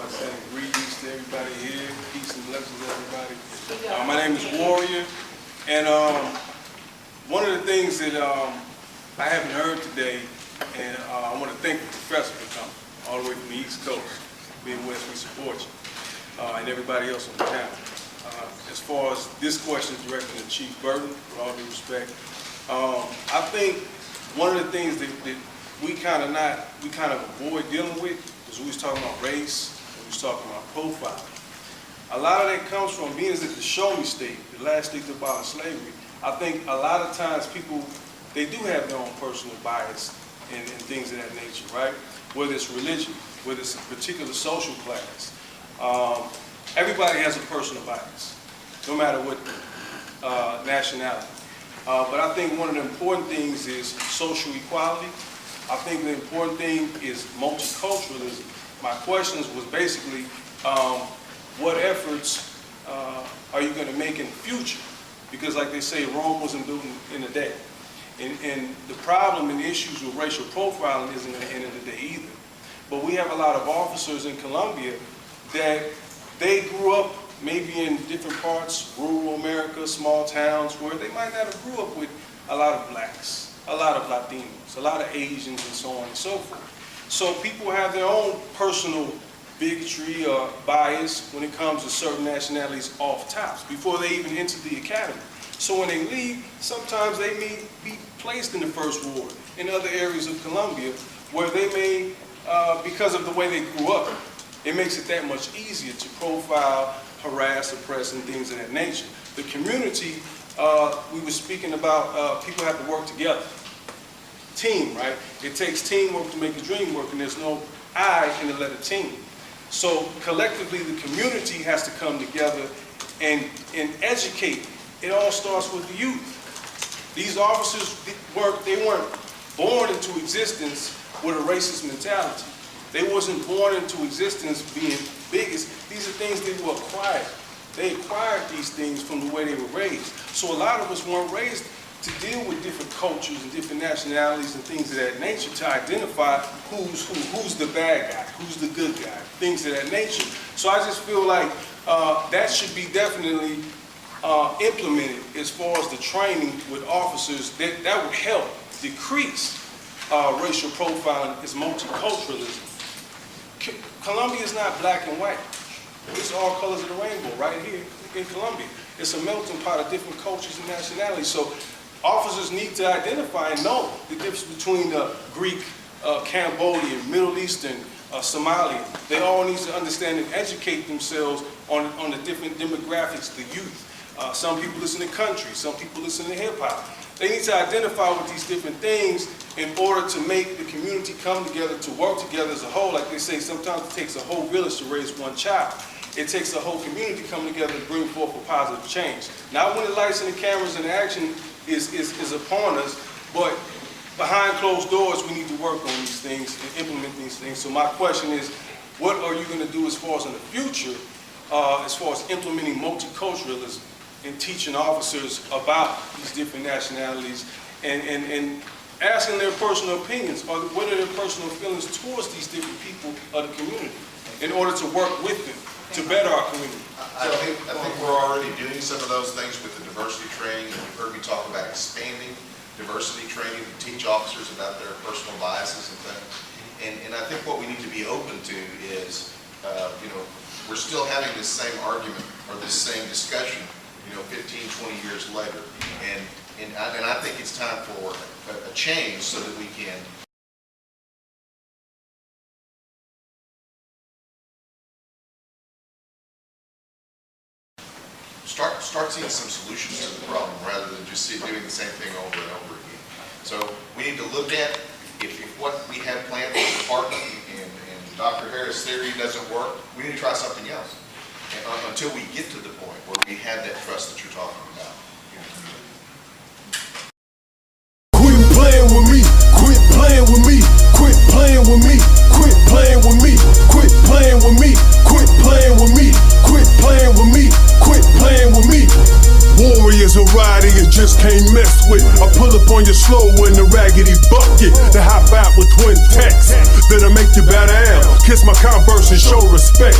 by saying greetings to everybody here. Peace and blessings to everybody. My name is Warrior, and one of the things that I haven't heard today, and I want to thank the professor for coming all the way from the East Coast. Midwest, we support you, and everybody else on the panel. As far as this question is directed to Chief Burton, with all due respect, I think one of the things that we kind of avoid dealing with is we was talking about race, we was talking about profile. A lot of that comes from being at the show me state, the last state to abolish slavery. I think a lot of times people, they do have their own personal bias and things of that nature, right? Whether it's religion, whether it's a particular social class. Everybody has a personal bias, no matter what nationality. But I think one of the important things is social equality. I think the important thing is multiculturalism. My questions was basically, what efforts are you going to make in the future? Because like they say, Rome wasn't built in a day. And the problem and the issues with racial profiling isn't going to end in the day either. But we have a lot of officers in Colombia that they grew up maybe in different parts, rural America, small towns, where they might not have grew up with a lot of blacks, a lot of Latinos, a lot of Asians, and so on and so forth. So people have their own personal bigotry or bias when it comes to certain nationalities off tops, before they even enter the academy. So when they leave, sometimes they may be placed in the first ward in other areas of Colombia where they may, because of the way they grew up, it makes it that much easier to profile, harass, oppress, and things of that nature. The community, we were speaking about, people have to work together. Team, right? It takes teamwork to make a dream work, and there's no I in the letter team. So collectively, the community has to come together and educate. It all starts with the youth. These officers they weren't born into existence with a racist mentality. They wasn't born into existence being bigots. These are things they were acquired. They acquired these things from the way they were raised. So a lot of us weren't raised to deal with different cultures and different nationalities and things of that nature, to identify who's the bad guy, who's the good guy, things of that nature. So I just feel like that should be definitely implemented as far as the training with officers. That would help decrease racial profiling as multiculturalism. Colombia is not black and white. It's all colors of the rainbow right here in Colombia. It's a melting pot of different cultures and nationalities. So officers need to identify and know the difference between the Greek, Cambodian, Middle Eastern, Somalian. They all need to understand and educate themselves on the different demographics of the youth. Some people listen to country, some people listen to hip hop. They need to identify with these different things in order to make the community come together, to work together as a whole. Like they say, sometimes it takes a whole village to raise one child. It takes a whole community to come together to bring forth a positive change. Not when the lights and the cameras and the action is upon us, but behind closed doors, we need to work on these things and implement these things. So my question is, what are you going to do as far as in the future, as far as implementing multiculturalism and teaching officers about these different nationalities and asking their personal opinions, or what are their personal feelings towards these different people of the community in order to work with them to better our community? I think we're already doing some of those things with the diversity training. You've heard me talk about expanding diversity training to teach officers about their personal biases and things. And I think what we need to be open to is, we're still having this same argument or this same discussion, 15, 20 years later. And I think it's time for a change so that we can start seeing some solutions to the problem rather than just doing the same thing over and over again. So we need to look at if what we have planned for the department and Dr. Harris' theory doesn't work, we need to try something else until we get to the point where we have that trust that you're talking about. Quit playing with me, quit playing with me, quit playing with me, quit playing with me, quit playing with me, quit playing with me, quit playing with me, quit playing with me. Warriors are riding and just can't mess with. I pull up on you slow in the raggedy bucket, to hop out with twin texts. that'll make you better. Kiss my Converse and show respect.